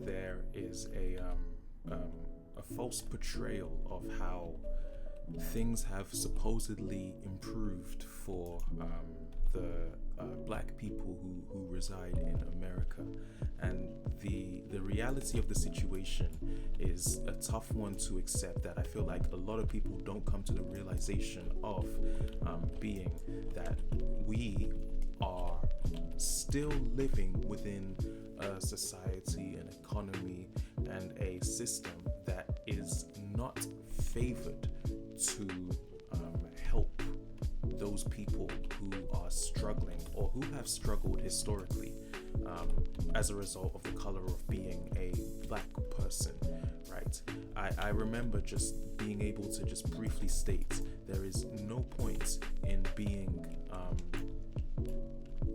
there is a false portrayal of how things have supposedly improved for the black people who reside in America, and the reality of the situation is a tough one to accept. That I feel like a lot of people don't come to the realization of, being that we are still living within a society, an economy, and a system that is not favored to help those people who are struggling or who have struggled historically, as a result of the color of being a black person, right? I remember just being able to just briefly state there is no point in being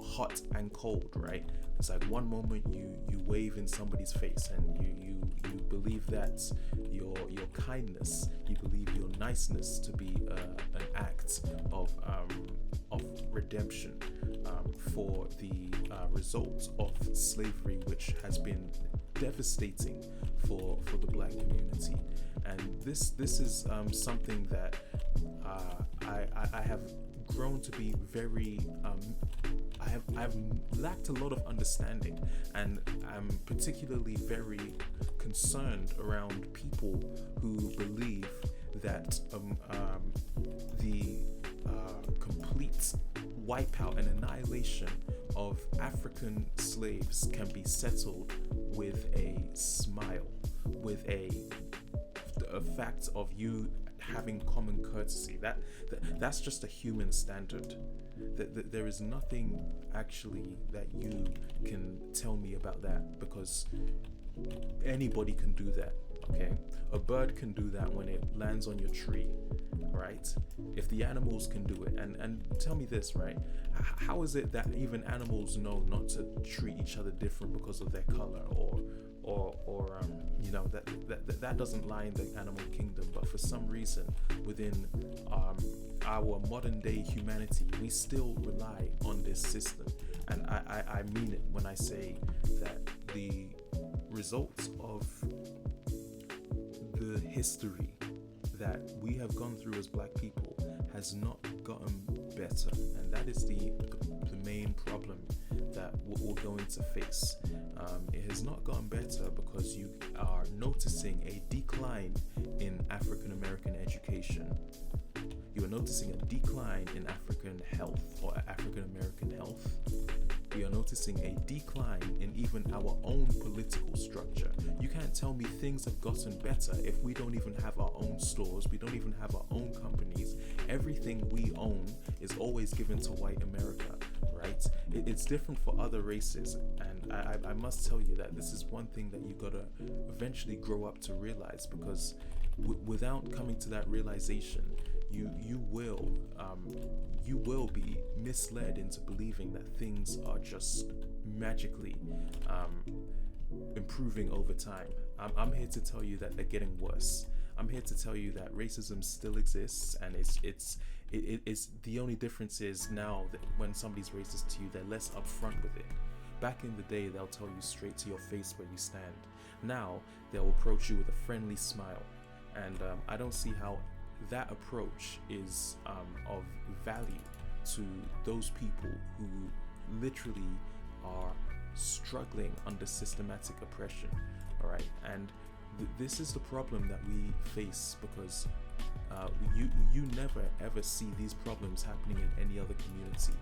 hot and cold, right? It's like one moment you wave in somebody's face and you believe that your kindness, you believe your niceness to be an act of redemption for the result of slavery, which has been devastating for the black community. And this is something that I have grown to be very I've lacked a lot of understanding, and I'm particularly very concerned around people who believe that the complete wipeout and annihilation of African slaves can be settled with a smile, with a fact of you having common courtesy. That's just a human standard. That there is nothing actually that you can tell me about that, because anybody can do that. Okay, a bird can do that when it lands on your tree, right? If the animals can do it, and tell me this, right? How is it that even animals know not to treat each other different because of their color, or that doesn't lie in the animal kingdom, but for some reason within our modern day humanity, we still rely on this system. And I mean it when I say that the results of the history that we have gone through as black people has not gotten better, and that is the main problem that we're going to face. It has not gotten better because you are noticing a decline in African American education. You are noticing a decline in African health or African American health. We are noticing a decline in even our own political structure. You can't tell me things have gotten better if we don't even have our own stores, we don't even have our own companies. Everything we own is always given to white America, right? It's different for other races, and I must tell you that this is one thing that you gotta eventually grow up to realize, because without coming to that realization, you will be misled into believing that things are just magically improving over time. I'm here to tell you that they're getting worse. I'm here to tell you that racism still exists, and it's the only difference is now that when somebody's racist to you, they're less upfront with it. Back in the day, they'll tell you straight to your face where you stand. Now they'll approach you with a friendly smile, and I don't see how that approach is of value to those people who literally are struggling under systematic oppression. All right, and this is the problem that we face, because you never ever see these problems happening in any other community.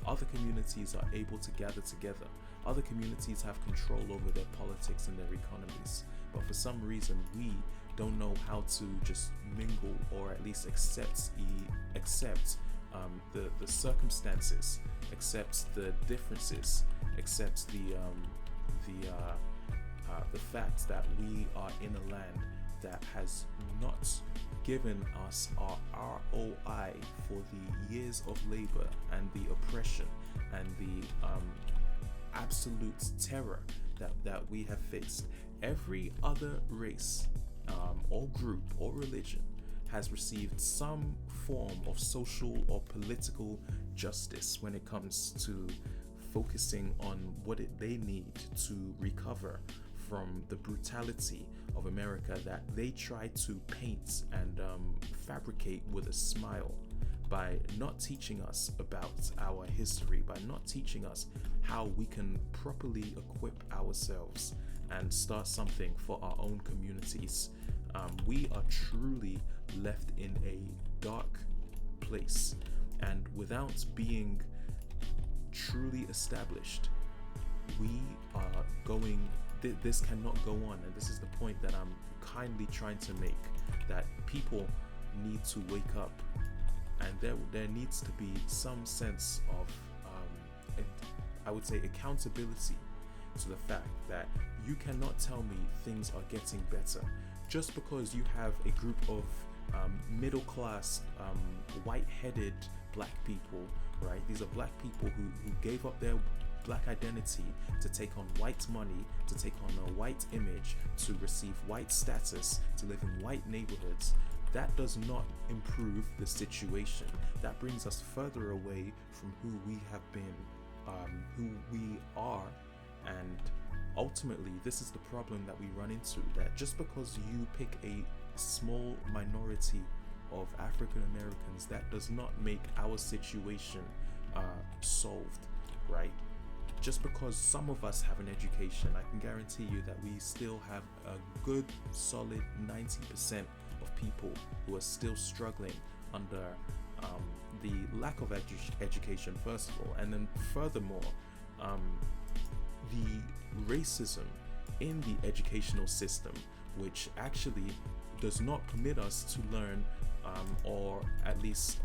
Other communities are able to gather together. Other communities have control over their politics and their economies. But for some reason, we don't know how to just mingle, or at least accept the circumstances, accept the differences, accept the fact that we are in a land that has not given us our ROI for the years of labor and the oppression and the absolute terror that we have faced. Every other race or group or religion has received some form of social or political justice when it comes to focusing on what they need to recover from the brutality of America that they try to paint and fabricate with a smile by not teaching us about our history, by not teaching us how we can properly equip ourselves and start something for our own communities. We are truly left in a dark place, and without being truly established, we are going, this cannot go on. And this is the point that I'm kindly trying to make, that people need to wake up, and there needs to be some sense of I would say accountability to the fact that you cannot tell me things are getting better just because you have a group of middle class white-headed black people, right? These are black people who gave up their black identity to take on white money, to take on a white image, to receive white status, to live in white neighborhoods. That does not improve the situation. That brings us further away from who we have been, who we are, and ultimately this is the problem that we run into, that just because you pick a small minority of African Americans, that does not make our situation solved, right? Just because some of us have an education, I can guarantee you that we still have a good solid 90% of people who are still struggling under the lack of education, first of all, and then furthermore, the racism in the educational system, which actually does not permit us to learn, or at least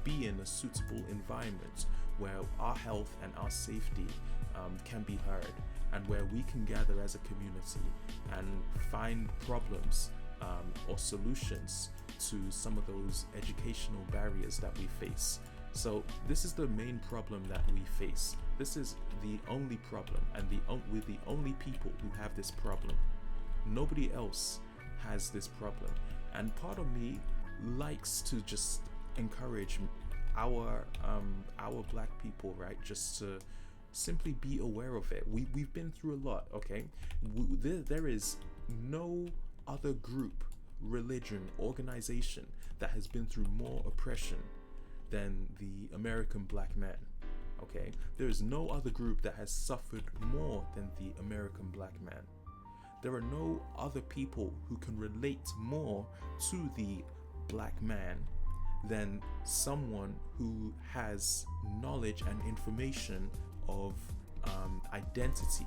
be in a suitable environment where our health and our safety can be heard, and where we can gather as a community and find problems or solutions to some of those educational barriers that we face. So this is the main problem that we face. This is the only problem, and we're the only people who have this problem. Nobody else has this problem. And part of me likes to just encourage our black people, right, just to simply be aware of it. We've been through a lot, okay? There is no other group, religion, organization that has been through more oppression than the American black man, okay? There is no other group that has suffered more than the American black man. There are no other people who can relate more to the black man than someone who has knowledge and information of identity,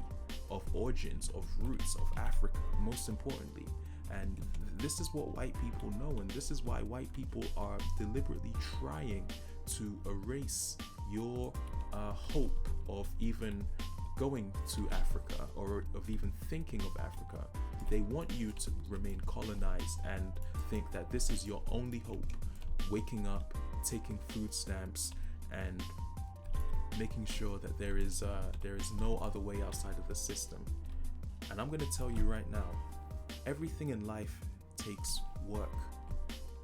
of origins, of roots, of Africa, most importantly. And this is what white people know, and this is why white people are deliberately trying to erase your hope of even going to Africa, or of even thinking of Africa. They want you to remain colonized and think that this is your only hope, waking up, taking food stamps, and making sure that there is no other way outside of the system. And I'm going to tell you right now, everything in life takes work.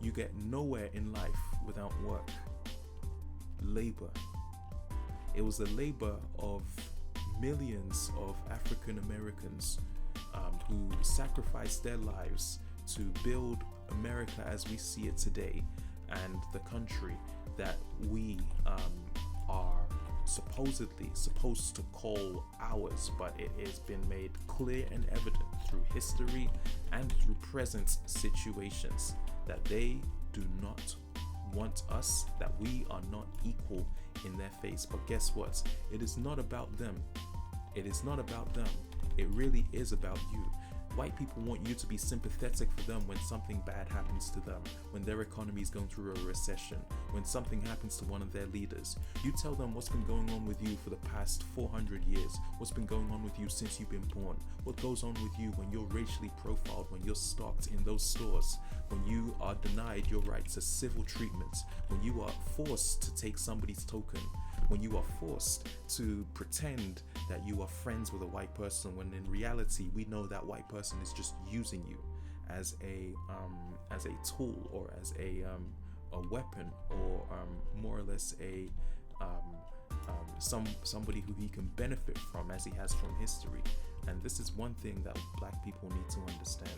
You get nowhere in life without work. Labor. It was the labor of millions of African Americans who sacrificed their lives to build America as we see it today, and the country that we are supposedly supposed to call ours, but it has been made clear and evident through history and through present situations that they do not want us, that we are not equal in their face. But guess what? It is not about them. It is not about them. It really is about you. White people want you to be sympathetic for them when something bad happens to them, when their economy is going through a recession, when something happens to one of their leaders. You tell them what's been going on with you for the past 400 years, what's been going on with you since you've been born, what goes on with you when you're racially profiled, when you're stalked in those stores, when you are denied your right to civil treatment, when you are forced to take somebody's token, when you are forced to pretend that you are friends with a white person, when in reality we know that white person is just using you as a tool, or as a weapon, or more or less a somebody who he can benefit from, as he has from history. And this is one thing that black people need to understand.